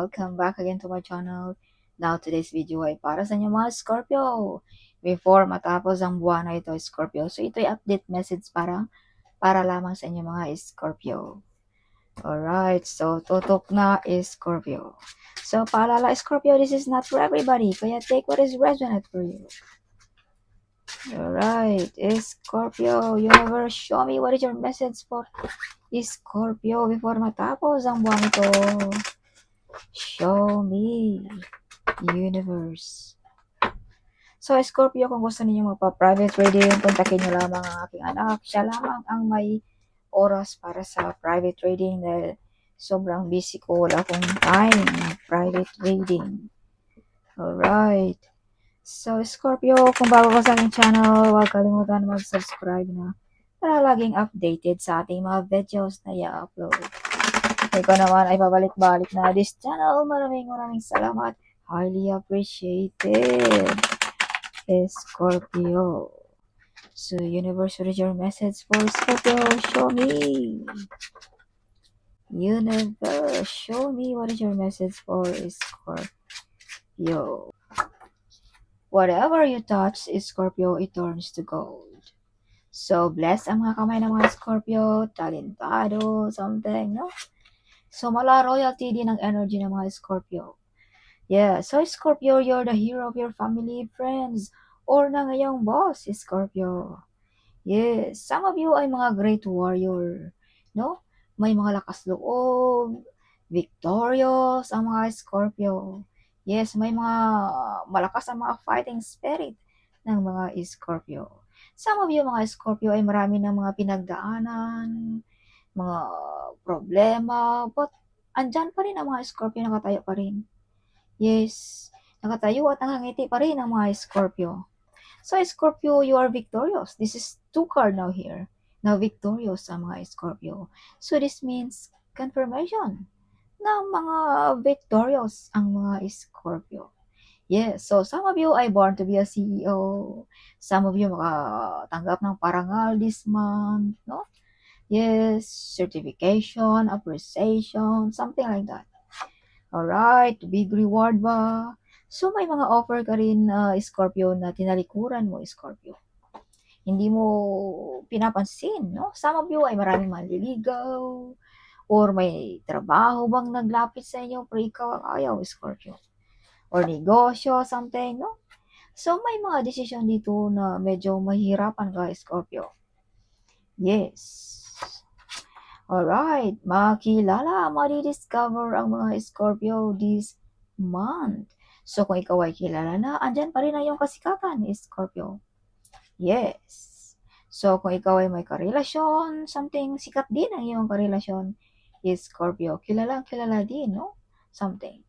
welcome back again to my channel. Now, today's video ay para sa inyo mga Scorpio. Before matapos ang buwan na ito, Scorpio. So, ito'y update message para lamang sa inyo mga Scorpio. Alright, so tutok na Scorpio. So, paalala Scorpio, this is not for everybody. Kaya take what is resonant for you. Alright, Scorpio, universe, show me what is your message for Scorpio before matapos ang buwan ito. Show me, universe. So, Scorpio, kung gusto niyo magpa-private reading, kontakin niyo lamang ang aking anak. Siya lamang ang may oras para sa private reading dahil sobrang busy ko. Wala akong time private reading. Alright. So, Scorpio, kung bago ka sa aking channel, huwag kalimutan mag-subscribe na para laging updated sa ating mga videos na i-upload. Ikaw naman ay pabalik-balik na this channel. Maraming salamat. Highly appreciated. Scorpio. So, universe, what is your message for Scorpio? Show me. Universe, show me what is your message for Scorpio. Whatever you touch, Scorpio, it turns to gold. So, bless ang mga kamay ng mga Scorpio, talentado, something, no? So, mala royalty din ang energy ng mga Scorpio. Yeah, so Scorpio, you're the hero of your family, friends, or na ngayong boss, Scorpio. Yes, some of you ay mga great warrior, no? May mga lakas loob, victorious ang mga Scorpio. Yes, may mga malakas ang mga fighting spirit ng mga Scorpio. Some of you mga Scorpio ay marami ng mga pinagdaanan, mga problema, but andyan pa rin ang mga Scorpio, nakatayo pa rin. Yes, nakatayo at nakangiti pa rin ang mga Scorpio. So, Scorpio, you are victorious. This is 2 card now here. Now, victorious ang mga Scorpio. So, this means confirmation na mga victorious ang mga Scorpio. Yes, so some of you ay born to be a CEO. Some of you makatanggap ng parangal this month, no? Yes, certification, appreciation, something like that. Alright, big reward ba? So, may mga offer ka rin, Scorpio, na tinalikuran mo, Scorpio. Hindi mo pinapansin, no? Some of you ay maraming manliligaw, or may trabaho bang naglapit sa inyo, pero ikaw ayaw, Scorpio. Or negosyo, something, no? So, may mga desisyon dito na medyo mahirapan ka, Scorpio. Yes. Alright, makilala, madidiscover ang mga Scorpio this month. So, kung ikaw ay kilala na, andyan pa rin ang iyong kasikatan, Scorpio. Yes. So, kung ikaw ay may karelasyon, something, sikat din ang iyong karelasyon, Scorpio. Kilala din, no? Something.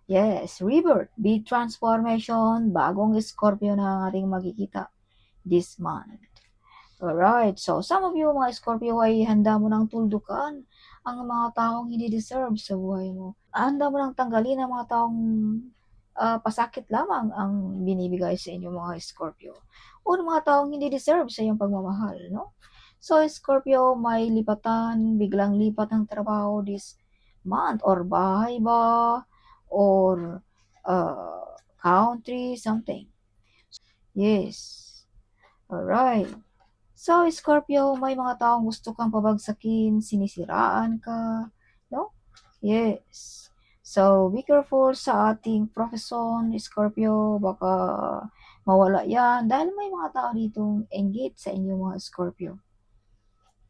Yes, rebirth, big transformation, bagong Scorpio na ating makikita this month. Alright, so some of you mga Scorpio ay handa mo nang tuldukan ang mga taong hindi deserve sa buhay mo. Handa mo nang tanggalin ang mga taong pasakit lamang ang binibigay sa inyo mga Scorpio. O mga taong hindi deserve sa iyong pagmamahal, no? So Scorpio, may lipatan, biglang lipat ng trabaho this month, or bahay ba, or country, something. Yes. Alright. So, Scorpio, may mga taong gusto kang pabagsakin, sinisiraan ka, no? Yes. So, be careful sa ating profession, Scorpio, baka mawala yan, dahil may mga tao ditong engage sa inyo mga Scorpio.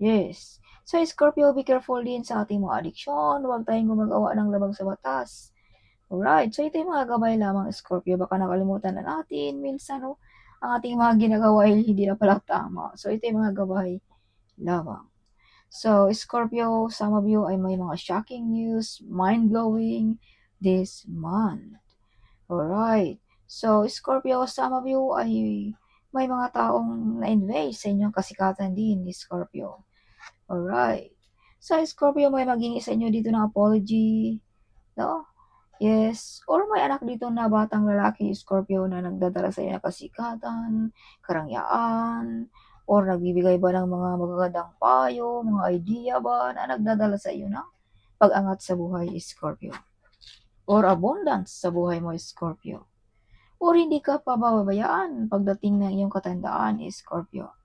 Yes. So, Scorpio, be careful din sa ating mga addiction, huwag tayong gumagawa ng labag sa batas. Alright, so ito yung mga gabay lamang, Scorpio, baka nakalimutan na natin, minsan, no? Ang ating mga ginagawa ay hindi na pala tama. So, ito yung mga gabay lamang. So, Scorpio, some of you ay may mga shocking news, mind-blowing this month. Alright. So, Scorpio, some of you ay may mga taong na-invade sa inyong kasikatan din, Scorpio. Alright. So, Scorpio, may maging sa inyo dito ng apology, no? Yes, or may anak dito na batang lalaki, Scorpio, na nagdadala sa iyo ng kasikatan, karangyaan, or nagbibigay ba ng mga magagandang payo, mga idea ba na nagdadala sa iyo ng pag-angat sa buhay, Scorpio. or abundance sa buhay mo, Scorpio. Or hindi ka pababayaan pagdating ng iyong katandaan, Scorpio.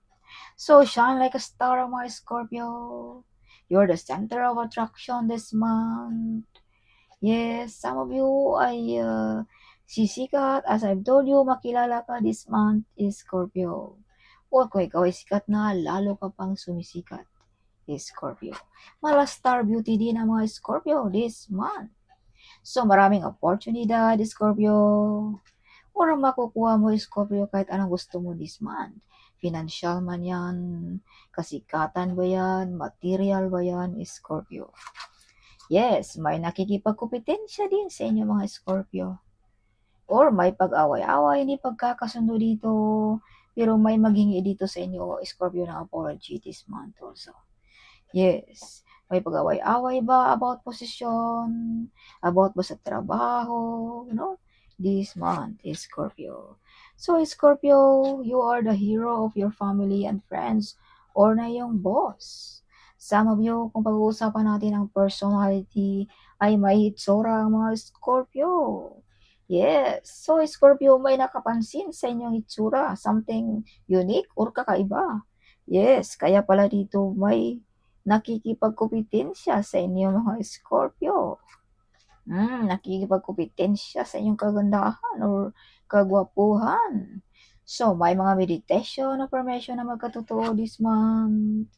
So, shine like a star, my Scorpio. You're the center of attraction this month. Yes, some of you ay sisikat. As I've told you, makilala ka this month is Scorpio. O kung ikaw ay sikat na, lalo ka pang sumisikat is Scorpio. Mala star beauty din ang mga Scorpio this month. So, maraming oportunidad, Scorpio. Or makukuha mo, Scorpio, kahit anong gusto mo this month. Financial man yan, kasikatan ba yan, material ba yan, Scorpio. Yes, may nakikipagkompetensya din sa inyo mga Scorpio. Or may pag-away-away, hindi pagkakasundo dito, pero may maghingi dito sa inyo, Scorpio, ng apology this month also. Yes, may pag-away-away ba about posisyon, about ba sa trabaho, no? This month is Scorpio. So, Scorpio, you are the hero of your family and friends or na yung boss. Some of you, kung pag-uusapan natin ang personality, ay may hitsura ang mga Scorpio. Yes. So, Scorpio, may nakapansin sa inyong hitsura, something unique or kakaiba. Yes, kaya pala dito may nakikipagkompetensya sa inyo mga Scorpio. Nakikipagkompetensya sa inyong kagandahan or kagwapuhan. So, may mga meditation affirmation na magkatotoo this month.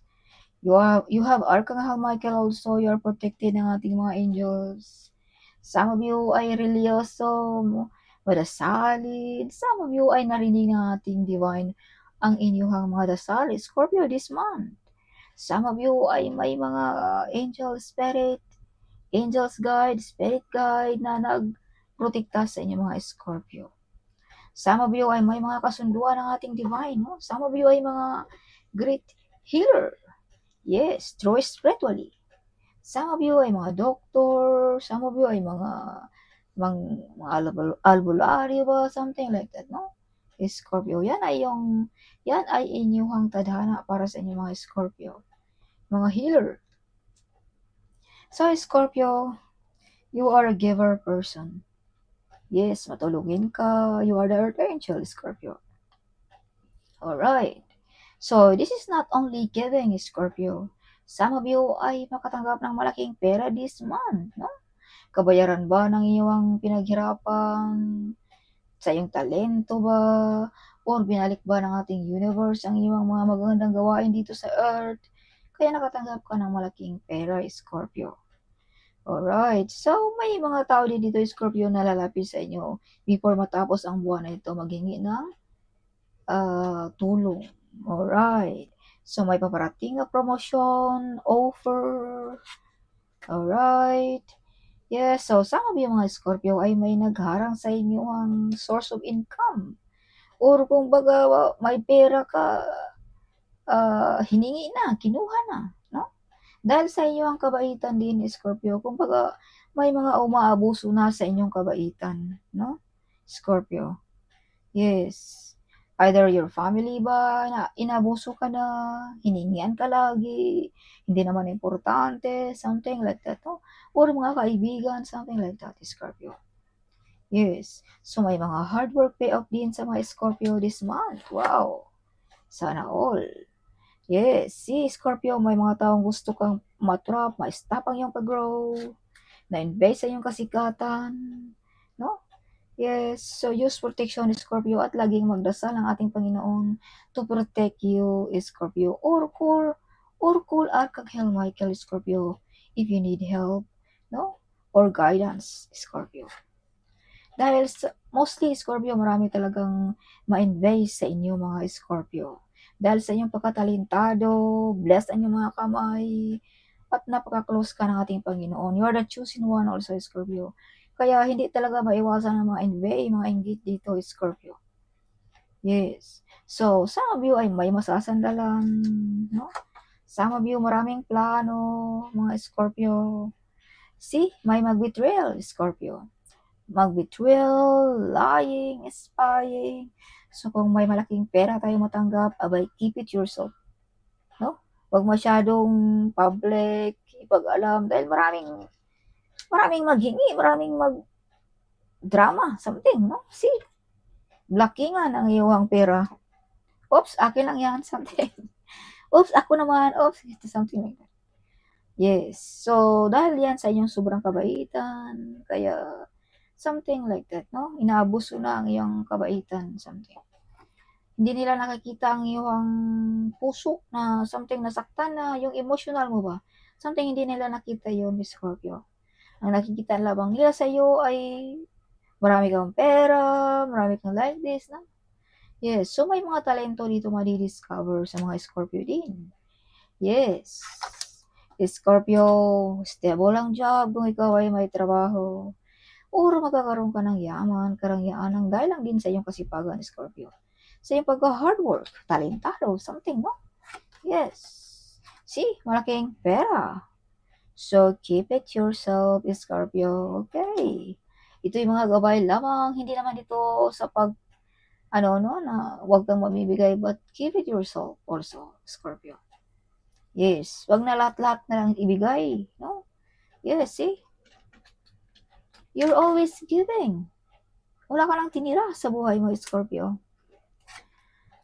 You have Archangel Michael also. You are protected ng ating mga angels. Some of you ay religyoso, madasalin. Some of you ay narinig ng ating divine ang inyong mga dasal. Scorpio this month. Some of you ay may mga angel spirit, angels guide, spirit guide na nagprotekta sa inyo mga Scorpio. Some of you ay may mga kasunduan ng ating divine. No? Some of you ay mga great healer. Yes, true spiritually. Some of you ay mga doctor, some of you ay mga albularyo ba, something like that, no? Scorpio, yan ay inyong tadhana para sa inyong mga Scorpio. Mga healer. So, Scorpio, you are a giver person. Yes, matulungin ka. You are the Earth Angel, Scorpio. Alright. So, this is not only giving, Scorpio. Some of you ay makatanggap ng malaking pera this month, no? Kabayaran ba ng iyong pinaghirapan? Sa iyong talento ba? Or binalik ba ng ating universe ang iyong mga magagandang gawain dito sa Earth? Kaya nakatanggap ka ng malaking pera, Scorpio. Alright. So, may mga tao din dito, Scorpio, na lalapit sa inyo before matapos ang buwan na ito maghingi ng tulong. Alright. So, may paparating na promotion, offer. Alright. Yes, so some of you mga Scorpio ay may nagharang sa inyo ang source of income. Or kung baga may pera ka, hiningi na, kinuha na, no? Dahil sa inyo ang kabaitan din, Scorpio, kung baga may mga umaabuso na sa inyong kabaitan, no? Scorpio. Yes. Either your family ba, na inabuso ka na, hiningian ka lagi, hindi naman importante, something like that, no? Or mga kaibigan, something like that, Scorpio. Yes. So, may mga hard work payoff din sa mga Scorpio this month. Wow. Sana all. Yes. Si Scorpio, may mga taong gusto kang matrap, ma-stop ang iyong pag-grow, na-invest sa iyong kasikatan, no? Yes, so use protection, Scorpio, at laging magdasal ang ating Panginoon to protect you, Scorpio, or call Archangel Michael, Scorpio, if you need help, no? Or guidance, Scorpio. Dahil mostly, Scorpio, marami talagang ma-invest sa inyo mga Scorpio. Dahil sa inyong pagkatalentado, blessed ang inyong mga kamay, at napaka-close ka ng ating Panginoon. You are the chosen one also, Scorpio. Kaya hindi talaga maiwasan ng mga envy, mga inggit dito, Scorpio. Yes. So, some of you ay may masasandalan, no? Some of you maraming plano, mga Scorpio. See, may mag-betrayal, Scorpio. Mag-betrayal, lying, spying. So, kung may malaking pera tayo matanggap, abay, keep it yourself. No? Huwag masyadong public, ipag-alam, dahil maraming maghingi, maraming drama, something, no? See, blockingan ang iyong pera. Oops, akin lang yan, something. Oops, ako naman, oops, something like that. Yes, so dahil yan sa inyong sobrang kabaitan, kaya something like that, no? Inaabuso na ang iyong kabaitan, something. Hindi nila nakikita ang iyong puso na something nasaktan na yung emotional mo ba. Something hindi nila nakita yun, Scorpio. Ang nakikita lamang nila sa iyo ay marami kang pera, marami kang like this, no? Yes, so may mga talento dito madi-discover sa mga Scorpio din. Yes. Scorpio, stable ang job kung ikaw ay may trabaho. Or magkakaroon ka ng yaman, karangyaan ng dahil lang din sa iyong kasipagan, Scorpio. Sa iyong pagka-hard work, talentado, something, no? Yes. See, malaking pera. So, keep it yourself, Scorpio. Okay. Ito yung mga gabay lamang, hindi naman ito sa na huwag kang mamibigay, but keep it yourself also, Scorpio. Yes, wag na lahat-lahat na lang ibigay, no? Yes, see? You're always giving. Wala ka nang tinira sa buhay mo, Scorpio.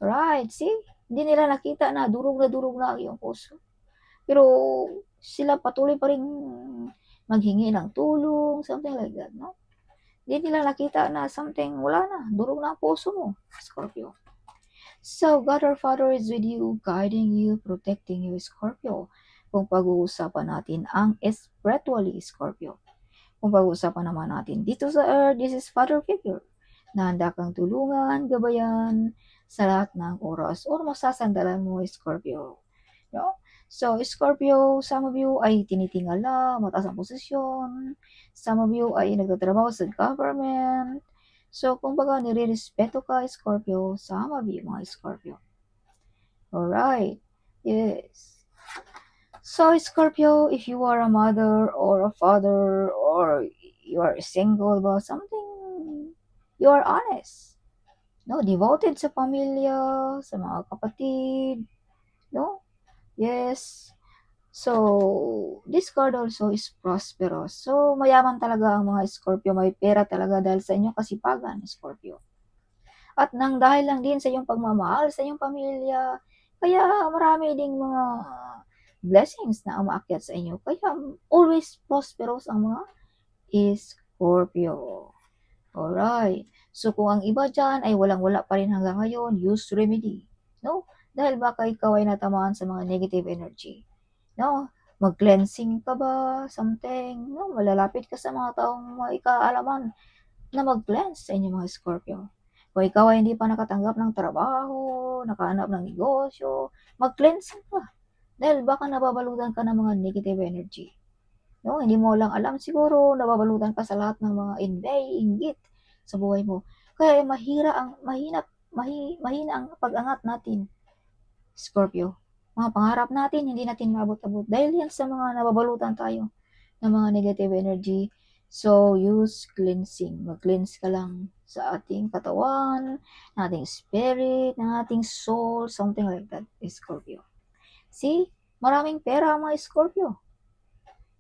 Right, see? Hindi nila nakita na durog na ang iyong puso. Pero sila patuloy pa rin maghingi ng tulong, something like that, no? Hindi nila nakita na something, wala na, durog na ang puso mo, Scorpio. So, God our Father is with you, guiding you, protecting you, Scorpio. Kung pag-uusapan natin ang spiritually, Scorpio. Kung pag-uusapan naman natin dito sa Earth, this is Father Figure, na handa kang tulungan, gabayan, sa lahat ng oras or masasandalan mo, Scorpio. No? So, Scorpio, some of you ay tinitingala, mataas ang posisyon, some of you ay nagtatrabaho sa government. So, kumbaga, nire-respeto ka, Scorpio, some of you, mga Scorpio. Alright. Yes. So, Scorpio, if you are a mother or a father or you are single about something, you are honest. No, devoted sa pamilya, sa mga kapatid, no? Yes. So, this card also is prosperous. So, mayaman talaga ang mga Scorpio. May pera talaga dahil sa inyong kasipagan, Scorpio. At nang dahil lang din sa iyong pagmamahal sa iyong pamilya, kaya marami ding mga blessings na umaakyat sa inyo. Kaya always prosperous ang mga Scorpio. Alright. So, kung ang iba dyan ay walang-wala pa rin hanggang ngayon, use remedy. No? Dahil baka ikaw ay natamaan sa mga negative energy. No? Mag-cleansing ka ba? Something. No? Malalapit ka sa mga taong mga ikaalaman na mag-cleanse sa inyong mga Scorpio. Kung ikaw ay hindi pa nakatanggap ng trabaho, nakahanap ng negosyo, mag-cleansing ka. Dahil baka nababalutan ka ng mga negative energy. No, hindi mo lang alam siguro, nababalutan ka sa lahat ng mga inggit sa buhay mo. Kaya mahina ang pag-angat natin, Scorpio. Mga pangarap natin, hindi natin maabot-abot. Dahil yan sa mga nababalutan tayo ng mga negative energy. So, use cleansing. Mag-cleanse ka lang sa ating katawan, ng ating spirit, ng ating soul, something like that, Scorpio. See? Maraming pera ang mga Scorpio.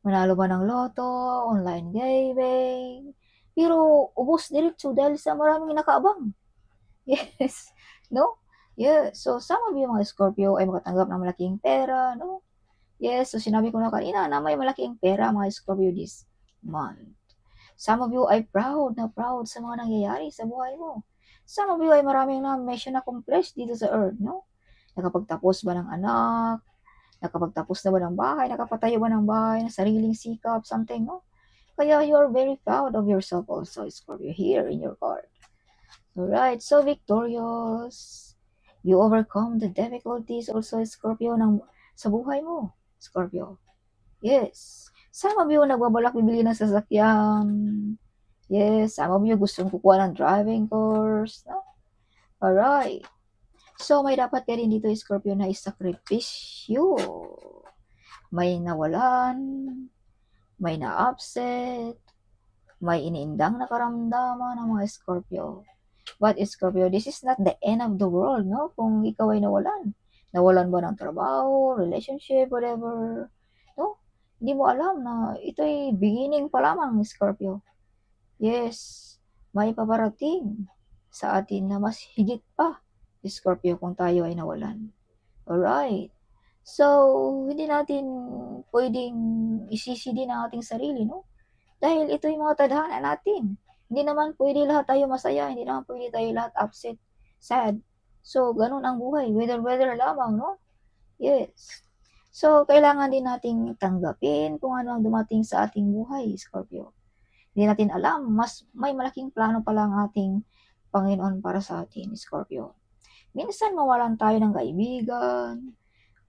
Manalo ba ng loto, online gaming, pero ubos diretso dahil sa maraming nakaabang. Yes, no? Yes, so some of you mga Scorpio ay makatanggap ng malaking pera, no? Yes, so sinabi ko na kanina na may malaking pera mga Scorpio this month. Some of you ay proud sa mga nangyayari sa buhay mo. Some of you ay maraming na mission accomplished dito sa earth, no? Nakapagtapos ba ng anak, nakapagtapos na ba ng bahay, nakapatayo ba ng bahay, na sariling sikap, something, no? Kaya you're very proud of yourself also, Scorpio, here in your card. Alright, so victorious. You overcome the difficulties also, Scorpio, sa buhay mo, Scorpio. Yes. Some of you nagbabalak bibili ng sasakyan. Yes, some of you gustong kukuha ng driving course. No? Alright. So, may dapat ka rin dito, Scorpio, na isakripisyo. May nawalan, may na-upset, may iniindang nakaramdaman ng mga Scorpio. But Scorpio, this is not the end of the world, no? Kung ikaw ay nawalan. Nawalan ba ng trabaho, relationship, whatever. No? Hindi mo alam na ito ay beginning pa lamang, Scorpio. Yes. may paparating sa atin na mas higit pa, Scorpio, kung tayo ay nawalan. Alright. So, hindi natin pwedeng isisi din ang ating sarili, no? Dahil ito yung mga tadhana natin. Hindi naman pwede lahat tayo masaya, hindi naman pwede tayo lahat upset, sad. So, ganun ang buhay. Weather lamang, no? Yes. So, kailangan din nating tanggapin kung ano ang dumating sa ating buhay, Scorpio. Hindi natin alam, mas may malaking plano pala ang ating Panginoon para sa atin, Scorpio. Minsan mawalan tayo ng kaibigan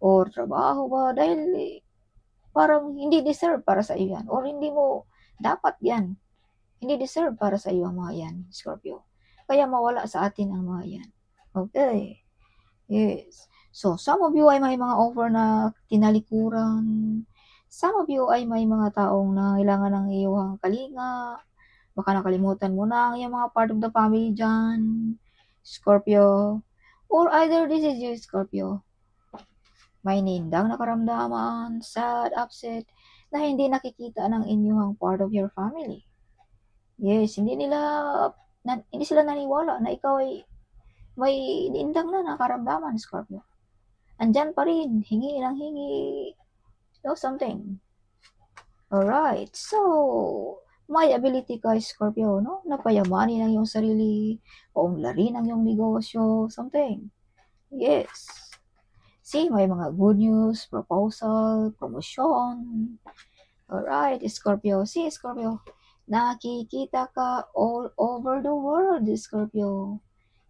or trabaho ba dahil parang hindi deserve para sa iyo yan or hindi mo dapat yan. Hindi deserve para sa iyo ang mga yan, Scorpio. Kaya mawala sa atin ang mga yan. Okay. Yes. So, some of you ay may mga offer na tinalikuran. Some of you ay may mga taong nangailangan ng iyong kalinga. Baka nakalimutan mo na ang iyong mga part of the family dyan, Scorpio. Or either this is you, Scorpio. May nindang nakaramdaman, sad, upset, na hindi nakikita ng inyong part of your family. Yes, hindi sila naniwala na ikaw ay may nindang na nakaramdaman, Scorpio. Andyan pa rin, hingi ng hingi, something. Alright, so, may ability ka, Scorpio, no? Napayamanin ang iyong sarili, paunlarin ang iyong negosyo, something. Yes. See, may mga good news, proposal, promotion. Alright, Scorpio. See, Scorpio, nakikita ka all over the world, Scorpio.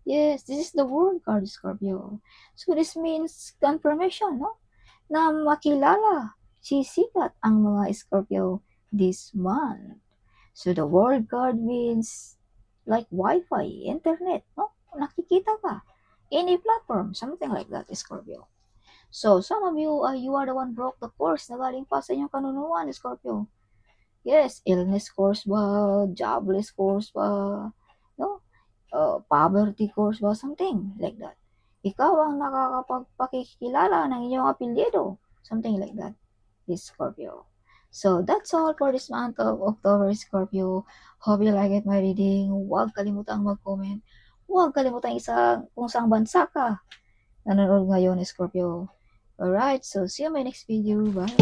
Yes, this is the world card, Scorpio. So this means confirmation, no? Na makilala, sisikat ang mga Scorpio this month. So the world card means like Wi-Fi, internet, no? Nakikita ka. Any platform, something like that, Scorpio. So some of you, you are the one broke the course na galing pa sa inyong kanunuan, Scorpio. Yes, illness course ba, jobless course ba, no? Poverty course ba, something like that. Ikaw ang nakakapagpakikilala ng inyong apelyido, something like that, is Scorpio. So, that's all for this month of October, Scorpio. Hope you like it, my reading. Huwag kalimutang mag-comment. Huwag kalimutang kung saang bansa ka nanonood ngayon, Scorpio. Alright, so see you in my next video. Bye!